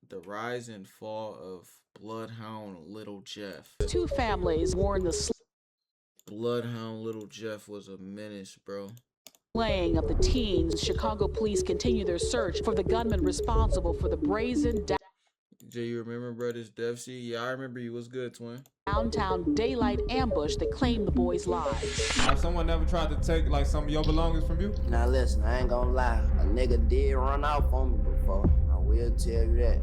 The rise and fall of Bloodhound Lil Jeff. Two families warn the Bloodhound Lil Jeff was a menace, bro. slaying of the teens. Chicago police continue their search for the gunman responsible for the brazen Jay, you remember, bro, this death scene? Yeah, I remember you. Was good, twin. downtown daylight ambush that claimed the boys' lives. Have someone never tried to take like some of your belongings from you? Now listen, I ain't gonna lie. A nigga did run out on me before. I will tell you that.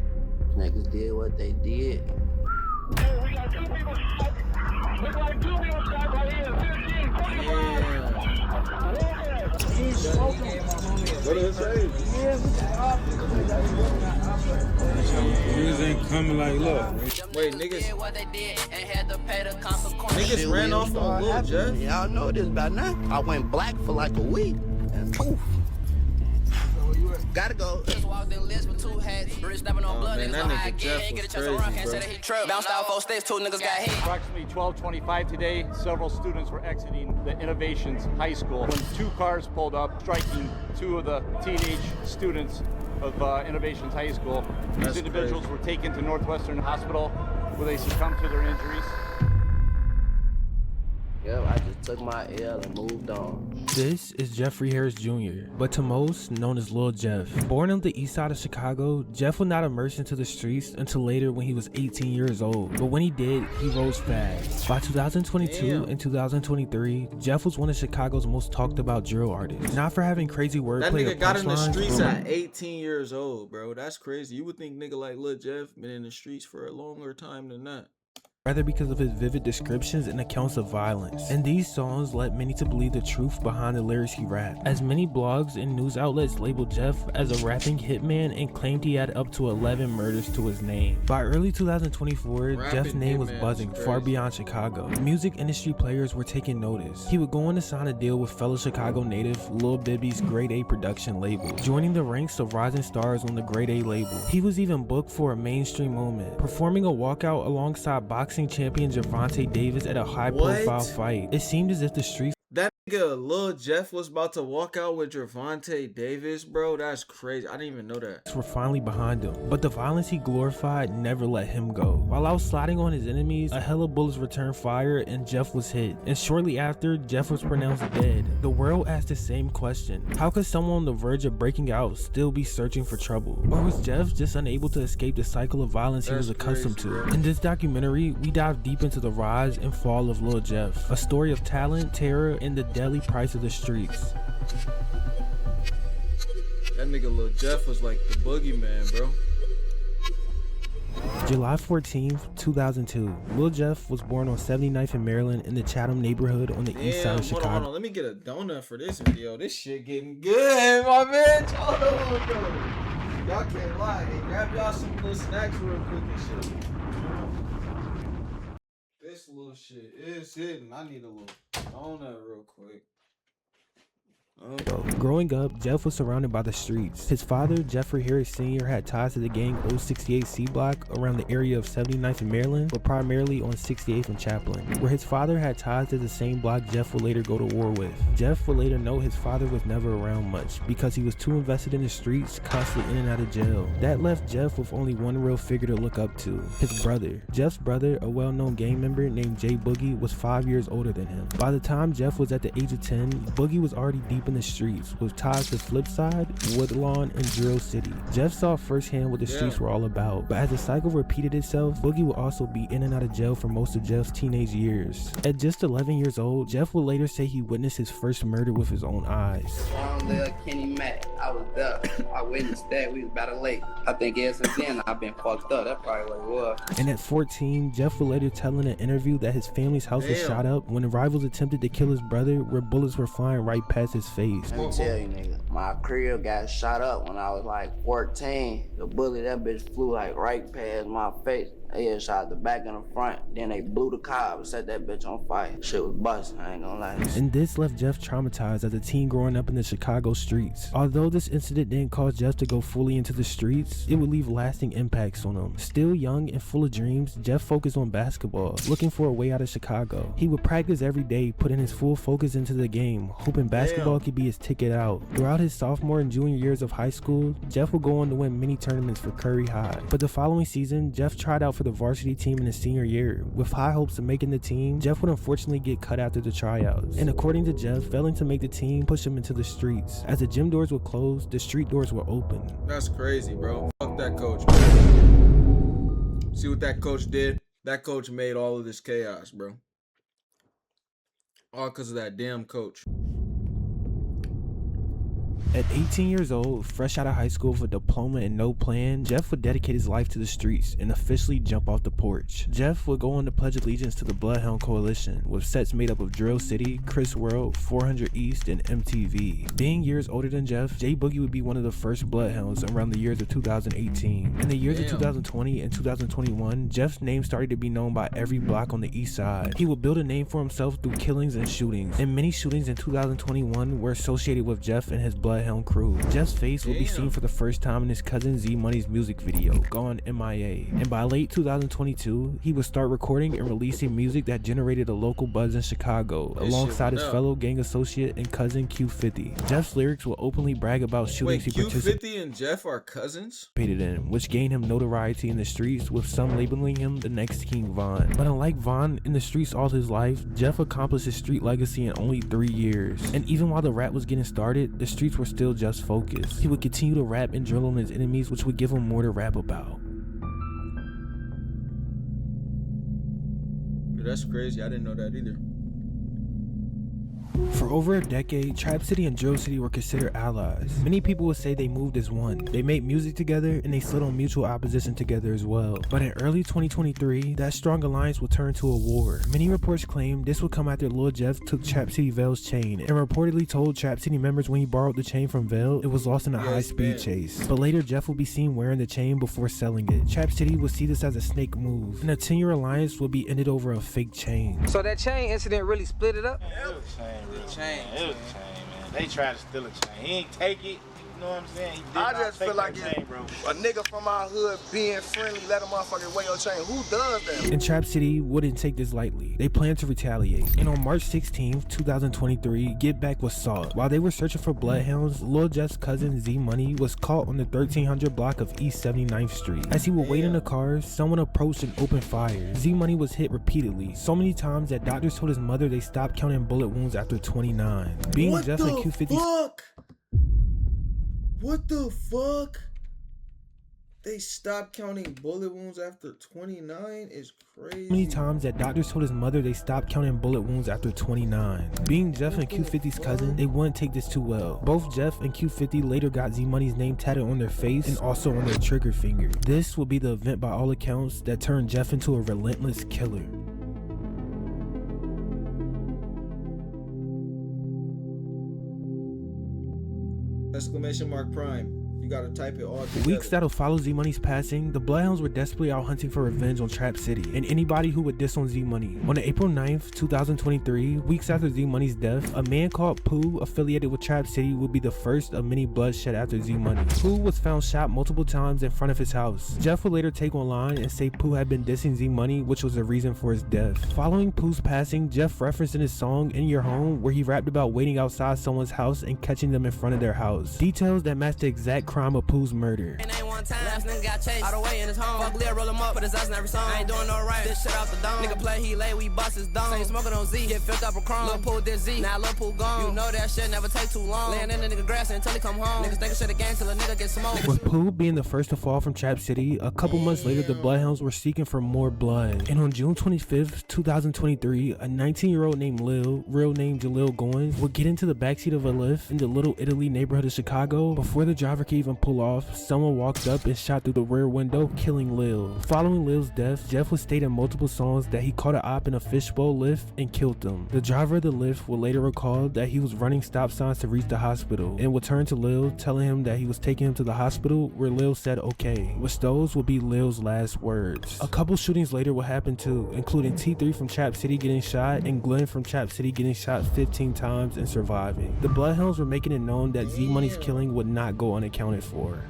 Niggas did what they did. Hey, we got two people shot. We got two people shot right here. 15, 45. He's smoking. What did it say? Niggas ain't coming like, look. Wait, niggas ran off on Lil Jeff? Y'all know this by now. I went black for like a week. And poof. Gotta go. Oh man, that nigga Jeff was crazy, bro. Bounced out 4 sticks, 2 niggas got hit. Approximately 12:25 today, several students were exiting the Innovations High School when 2 cars pulled up, striking 2 of the teenage students of Innovations High School. These individuals were taken to Northwestern Hospital where they succumbed to their injuries. Yep, I just took my L and moved on. This is Jeffrey Harris Jr., but to most known as Lil Jeff. Born on the east side of Chicago, Jeff would not emerge into the streets until later when he was 18 years old. But when he did, he rose fast. By 2022 and 2023, Jeff was one of Chicago's most talked about drill artists. Not for having crazy wordplay. That nigga got in the punchlines, streets but at 18 years old, bro. That's crazy. You would think nigga like Lil Jeff been in the streets for a longer time than that. rather because of his vivid descriptions and accounts of violence. And these songs led many to believe the truth behind the lyrics he rapped, as many blogs and news outlets labeled Jeff as a rapping hitman and claimed he had up to 11 murders to his name. By early 2024, Jeff's name was buzzing far beyond Chicago. Music industry players were taking notice. He would go on to sign a deal with fellow Chicago native Lil Bibby's Grade A production label, joining the ranks of rising stars on the Grade A label. He was even booked for a mainstream moment, performing a walkout alongside boxing champion Gervonta Davis at a high-profile fight. It seemed as if the streets that nigga Lil Jeff was about to walk out with Gervonta Davis, bro. That's crazy. I didn't even know that. were finally behind him, but the violence he glorified never let him go. While out sliding on his enemies, a hell of bullets returned fire and Jeff was hit. And shortly after, Jeff was pronounced dead. The world asked the same question: how could someone on the verge of breaking out still be searching for trouble? Or was Jeff just unable to escape the cycle of violence he was accustomed to? In this documentary, we dive deep into the rise and fall of Lil Jeff, a story of talent, terror, and the deadly price of the streets. That nigga Lil Jeff was like the boogeyman, bro. July 14th, 2002. Lil Jeff was born on 79th in Maryland in the Chatham neighborhood on the east side of Chicago. Hold on. Let me get a donut for this video. This shit getting good, my man. Hold on. Y'all can't lie. Hey, grab y'all some little snacks real quick and shit. This little shit is hitting. I need a little donut real quick. Growing up, Jeff was surrounded by the streets. His father, Jeffrey Harris Sr., had ties to the gang 068C block around the area of 79th in Maryland, but primarily on 68th and Chaplin, where his father had ties to the same block Jeff would later go to war with. Jeff would later note his father was never around much because he was too invested in the streets, constantly in and out of jail. That left Jeff with only one real figure to look up to: his brother. Jeff's brother, a well-known gang member named J Boogie, was 5 years older than him. By the time Jeff was at the age of 10, Boogie was already deep in the streets with ties to Flipside, Woodlawn, and Drill City. Jeff saw firsthand what the streets were all about, but as the cycle repeated itself, Boogie would also be in and out of jail for most of Jeff's teenage years. At just 11 years old, Jeff would later say he witnessed his first murder with his own eyes. Lil Kenny Mac, I was there. I witnessed that. We was about to late. I think ever since then I've been fucked up. That's probably what it was. And at 14, Jeff would later tell in an interview that his family's house was shot up when the rivals attempted to kill his brother, where bullets were flying right past his face. Let me tell you, nigga, my crib got shot up when I was like 14. The bullet, that bitch flew like right past my face. They had shot the back and the front, then they blew the car and set that bitch on fire. Shit was busting, I ain't gonna lie. And this left Jeff traumatized as a teen growing up in the Chicago streets. Although the this incident didn't cause Jeff to go fully into the streets, it would leave lasting impacts on him. Still young and full of dreams, Jeff focused on basketball, looking for a way out of Chicago. He would practice every day, putting his full focus into the game, hoping basketball could be his ticket out. Throughout his sophomore and junior years of high school, Jeff would go on to win many tournaments for Curry High. But the following season, Jeff tried out for the varsity team in his senior year. With high hopes of making the team, Jeff would unfortunately get cut after the tryouts. And according to Jeff, failing to make the team pushed him into the streets. As the gym doors were closed, the street doors were open. That's crazy, bro. Fuck that coach, man. See what that coach did? That coach made all of this chaos, bro. All because of that damn coach. At 18 years old, fresh out of high school with a diploma and no plan, Jeff would dedicate his life to the streets and officially jump off the porch. Jeff would go on to pledge allegiance to the Bloodhound Coalition, with sets made up of Drill City, Chris World, 400 East, and MTV. Being years older than Jeff, J Boogie would be one of the first Bloodhounds around the years of 2018. In the years of 2020 and 2021, Jeff's name started to be known by every block on the east side. He would build a name for himself through killings and shootings, and many shootings in 2021 were associated with Jeff and his Bloodhound crew. Jeff's face will be seen for the first time in his cousin Z Money's music video, Gone MIA. And by late 2022, he would start recording and releasing music that generated a local buzz in Chicago, alongside his fellow gang associate and cousin Q50. Jeff's lyrics will openly brag about shootings he participated Q50 and Jeff are cousins? in, which gained him notoriety in the streets, with some labeling him the next King Von. But unlike Von in the streets all his life, Jeff accomplished his street legacy in only 3 years. And even while the rap was getting started, the streets were still just focused. He would continue to rap and drill on his enemies, which would give him more to rap about. Dude, that's crazy. I didn't know that either. For over a decade, Trap City and Drill City were considered allies. Many people would say they moved as one. They made music together and they stood on mutual opposition together as well. But in early 2023, that strong alliance would turn to a war. Many reports claim this would come after Lil Jeff took Trap City Vale's chain and reportedly told Trap City members when he borrowed the chain from Vale, it was lost in a high-speed chase. But later, Jeff would be seen wearing the chain before selling it. Trap City would see this as a snake move, and a 10-year alliance would be ended over a fake chain. So that chain incident really split it up? It was a chain, man. They tried to steal a chain. He ain't take it. You know what I'm saying? He did I not just take feel like that chain, bro. A nigga from our hood being friendly, let a motherfucker wear your chain. Who does that? And Trap City wouldn't take this lightly. They planned to retaliate. And on March 16th, 2023, Get Back was sought. While they were searching for Bloodhounds, Lil Jeff's cousin Z Money was caught on the 1300 block of East 79th Street. As he would wait in the car, someone approached and opened fire. Z Money was hit repeatedly, so many times that doctors told his mother they stopped counting bullet wounds after 29. Being Jeff and Q50. What the fuck? They stopped counting bullet wounds after 29 is crazy. Many times that doctors told his mother they stopped counting bullet wounds after 29. Being Jeff and Q50's cousin, they wouldn't take this too well. Both Jeff and Q50 later got Z Money's name tattooed on their face and also on their trigger finger. This will be the event by all accounts that turned Jeff into a relentless killer. !Prime. You gotta type it all together. Weeks that'll follow Z Money's passing, the Bloodhounds were desperately out hunting for revenge on Trap City and anybody who would diss on Z Money. On April 9th, 2023, weeks after Z Money's death, a man called Pooh, affiliated with Trap City, would be the first of many bloodshed after Z Money. Pooh was found shot multiple times in front of his house. Jeff would later take online and say Pooh had been dissing Z Money, which was the reason for his death. Following Pooh's passing, Jeff referenced in his song In Your Home, where he rapped about waiting outside someone's house and catching them in front of their house. Details that match the exact crime of Pooh's murder. Last nigga got chased all the way in his home. Fuck Lil, roll him up, put his ass in every song. I ain't doing no right, this shit off the dome. Nigga play, he lay, we bust his dome. Ain't smoking on Z, get filled up a chrome. Lil Pool did Z, now Lil Pool gone. You know that shit never take too long. Laying in the nigga grass until he come home. Niggas think shit again till a nigga get smoked. With Pooh being the first to fall from Trap City, a couple months later the Bloodhounds were seeking for more blood. And on June 25th, 2023, a 19-year-old named Lil, real name Jalil Goins, would get into the backseat of a Lyft in the Little Italy neighborhood of Chicago before the driver could even even pull off, someone walked up and shot through the rear window, killing Lil. Following Lil's death, Jeff would state in multiple songs that he caught an op in a fishbowl lift and killed him. The driver of the lift would later recall that he was running stop signs to reach the hospital and would turn to Lil, telling him that he was taking him to the hospital, where Lil said okay, which those would be Lil's last words. A couple shootings later would happen too, including T3 from Trap City getting shot and Glenn from Trap City getting shot 15 times and surviving. The Bloodhounds were making it known that Z Money's killing would not go unaccounted for.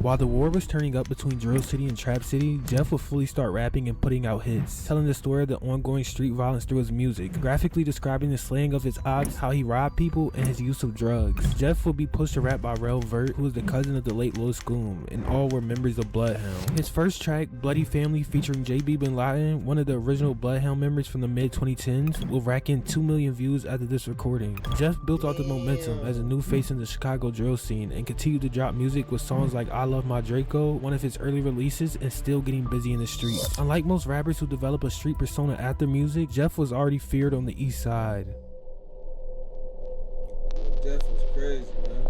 While the war was turning up between Drill City and Trap City, Jeff would fully start rapping and putting out hits, telling the story of the ongoing street violence through his music, graphically describing the slaying of his ops, how he robbed people, and his use of drugs. Jeff would be pushed to rap by Rel Vert, who was the cousin of the late Lil Scoom, and all were members of Bloodhound. His first track, Bloody Family, featuring JB Bin Laden, one of the original Bloodhound members from the mid-2010s, will rack in 2 million views after this recording. Jeff built off the momentum as a new face in the Chicago drill scene and continued to drop music with songs like I Love My Draco, one of his early releases, and still getting busy in the streets. Unlike most rappers who develop a street persona after music, Jeff was already feared on the east side. Jeff was crazy, man.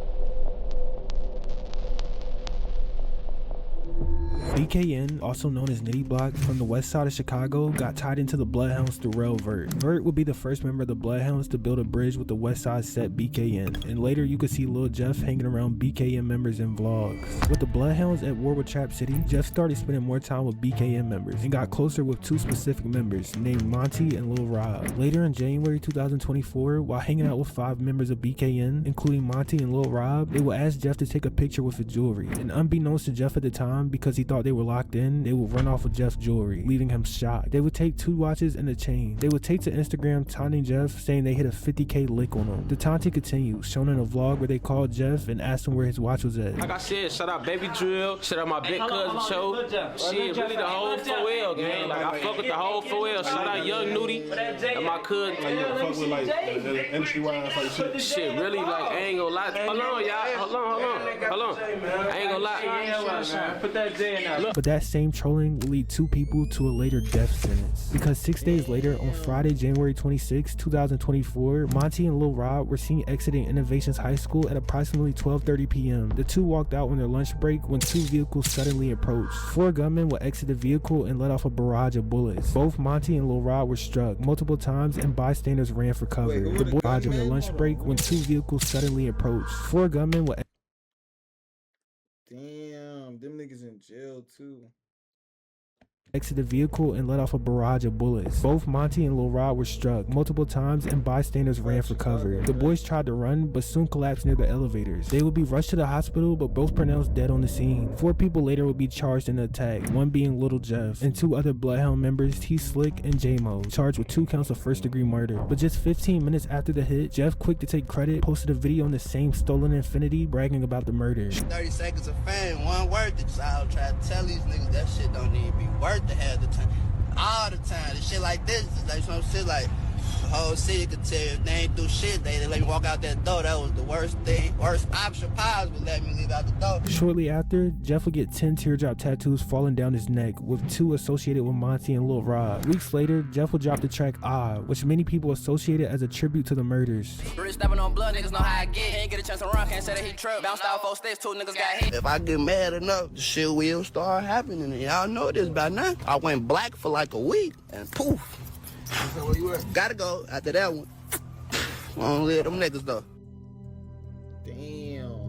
BKN, also known as Nitty Block, from the west side of Chicago, got tied into the Bloodhounds through Rel Vert. Vert would be the first member of the Bloodhounds to build a bridge with the west side set BKN, and later you could see Lil Jeff hanging around BKN members in vlogs. With the Bloodhounds at war with Trap City, Jeff started spending more time with BKN members and got closer with 2 specific members named Monty and Lil Rob. Later in January 2024, while hanging out with 5 members of BKN, including Monty and Lil Rob, they would ask Jeff to take a picture with his jewelry, and unbeknownst to Jeff at the time, because he thought they were locked in, they would run off with Jeff's jewelry, leaving him shocked. They would take 2 watches and a chain. They would take to Instagram taunting Jeff, saying they hit a 50K lick on him. The taunting continues, shown in a vlog where they called Jeff and asked him where his watch was at. Like I said, shout out Baby Drill, shout out my big cousin Cho. Shit, really the whole 4L gang. Like I fuck with the whole 4L. Shout out Young Nudie and my cousin. Like you fuck with like industry wise like shit. Shit, really like I ain't gonna lie. Hold on, y'all. Hold on. I ain't gonna lie. Put that J in there. But that same trolling will lead 2 people to a later death sentence. Because 6 days later, on Friday, January 26, 2024, Monty and Lil Rob were seen exiting Innovations High School at approximately 12:30 p.m. The 2 walked out on their lunch break when 2 vehicles suddenly approached. 4 gunmen would exit the vehicle and let off a barrage of bullets. Both Monty and Lil Rob were struck multiple times and bystanders ran for cover. The boys barraged on their lunch break when 2 vehicles suddenly approached. 4 gunmen would Them niggas in jail too. Exit the vehicle and let off a barrage of bullets. Both Monty and Lil Rod were struck multiple times and bystanders ran for cover. The boys tried to run but soon collapsed near the elevators. They would be rushed to the hospital but both pronounced dead on the scene. 4 people later would be charged in the attack, one being Lil Jeff, and 2 other Bloodhound members, T Slick and J-Mo, charged with 2 counts of first-degree murder. But just 15 minutes after the hit, Jeff, quick to take credit, posted a video on the same stolen Infinity bragging about the murder. 30 seconds of fame, one worth it. So I'll try to tell these niggas that shit don't need to be worth to have the time. All the time. The shit like this is like some shit like the whole city could tell you if they ain't do shit, they let me walk out that door. That was the worst thing. Worst option possible, let me leave out the door. Shortly after, Jeff would get 10 teardrop tattoos falling down his neck, with 2 associated with Monty and Lil Rob. Weeks later, Jeff would drop the track Ah, which many people associated as a tribute to the murders. Rich stepping on blood, niggas know how I get. Ain't get a chance to run, can't say that he tripped. Bounced out 4 sticks, 2 niggas got hit. If I get mad enough, the shit will start happening. Y'all know this by now. I went black for like a week, and poof. Where you at? Gotta go after that one. I don't live them niggas though. Damn.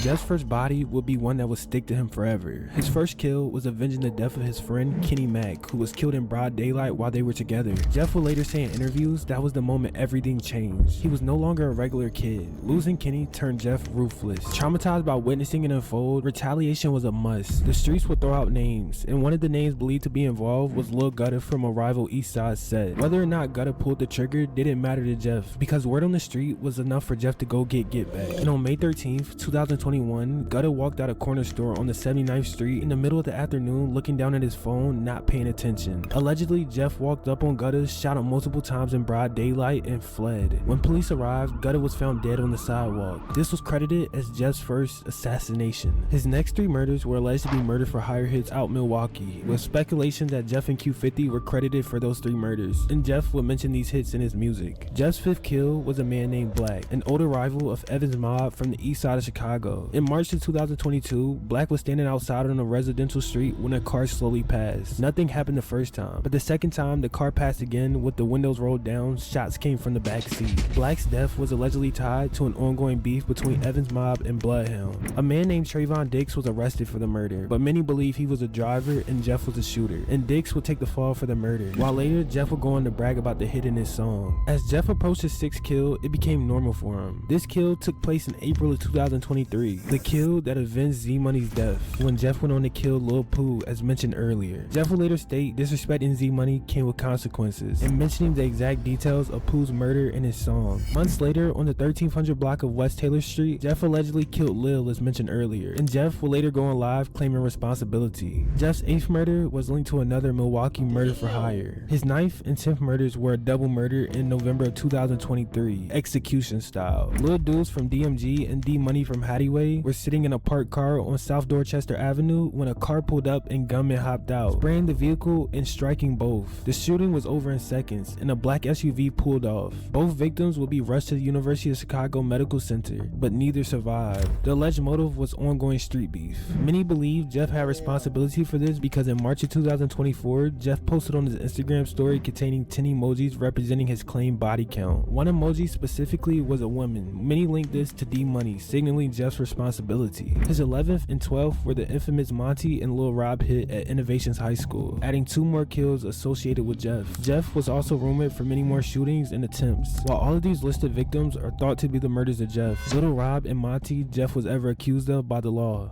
Jeff's first body would be one that would stick to him forever. His first kill was avenging the death of his friend Kenny Mack, who was killed in broad daylight while they were together. Jeff would later say in interviews that was the moment everything changed. He was no longer a regular kid. Losing Kenny turned Jeff ruthless. Traumatized by witnessing it unfold, retaliation was a must. The streets would throw out names, and one of the names believed to be involved was Lil Gutta from a rival East Side set. Whether or not Gutta pulled the trigger didn't matter to Jeff, because word on the street was enough for Jeff to go get back. And on May 13th, 2020, 2021, Gutta walked out a corner store on the 79th Street in the middle of the afternoon looking down at his phone, not paying attention. Allegedly, Jeff walked up on Gutta, shot him multiple times in broad daylight, and fled. When police arrived, Gutta was found dead on the sidewalk. This was credited as Jeff's first assassination. His next 3 murders were alleged to be murder for hire hits out Milwaukee, with speculation that Jeff and Q50 were credited for those 3 murders, and Jeff would mention these hits in his music. Jeff's 5th kill was a man named Black, an older rival of Evans Mob from the east side of Chicago. In March of 2022, Black was standing outside on a residential street when a car slowly passed. Nothing happened the first time, but the second time the car passed again with the windows rolled down, shots came from the back seat. Black's death was allegedly tied to an ongoing beef between Evans Mob and Bloodhound. A man named Trayvon Dix was arrested for the murder, but many believe he was a driver and Jeff was a shooter, and Dix would take the fall for the murder, while later Jeff would go on to brag about the hit in his song. As Jeff approached his 6th kill, it became normal for him. This kill took place in April of 2023, the kill that avenged Z-Money's death, when Jeff went on to kill Lil Pooh as mentioned earlier. Jeff would later state disrespecting Z-Money came with consequences, and mentioning the exact details of Pooh's murder in his song. Months later, on the 1300 block of West Taylor Street, Jeff allegedly killed Lil as mentioned earlier, and Jeff would later go on live claiming responsibility. Jeff's 8th murder was linked to another Milwaukee murder for hire. His 9th and 10th murders were a double murder in November of 2023, execution style. Lil Dudes from DMG and D Money from Hattyway were sitting in a parked car on South Dorchester Avenue when a car pulled up and gunmen hopped out, spraying the vehicle and striking both. The shooting was over in seconds, and a black SUV pulled off. Both victims will be rushed to the University of Chicago Medical Center, but neither survived. The alleged motive was ongoing street beef. Many believe Jeff had responsibility for this because in March of 2024, Jeff posted on his Instagram story containing 10 emojis representing his claimed body count. One emoji specifically was a woman. Many linked this to D Money, signaling Jeff's responsibility. His 11th and 12th were the infamous Monty and Lil Rob hit at Innovations High School, adding 2 more kills associated with Jeff. Jeff was also rumored for many more shootings and attempts. While all of these listed victims are thought to be the murders of Jeff, Little Rob and Monty Jeff was ever accused of by the law.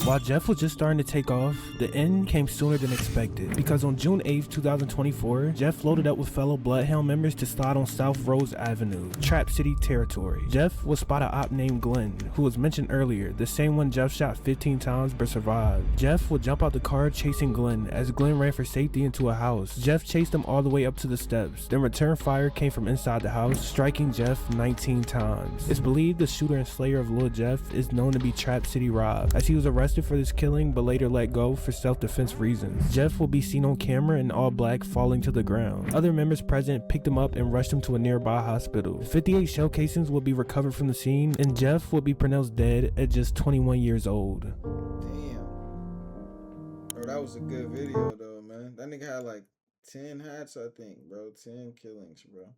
While Jeff was just starting to take off, the end came sooner than expected, because on June 8th, 2024, Jeff loaded up with fellow Bloodhound members to slide on South Rose Avenue, Trap City territory. Jeff would spot a op named Glenn, who was mentioned earlier, the same one Jeff shot 15 times but survived. Jeff would jump out the car chasing Glenn as Glenn ran for safety into a house. Jeff chased him all the way up to the steps, then return fire came from inside the house, striking Jeff 19 times. It's believed the shooter and slayer of Lil Jeff is known to be Trap City Rob, as he was arrested for this killing but later let go for self-defense reasons. Jeff will be seen on camera in all black falling to the ground. Other members present picked him up and rushed him to a nearby hospital. 58 shell casings will be recovered from the scene, and Jeff will be pronounced dead at just 21 years old. Damn. Bro, that was a good video though, man. That nigga had like 10 hats, I think, bro. 10 killings, bro.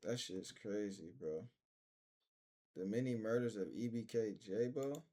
That shit's crazy, bro. The many murders of EBKJ, bro.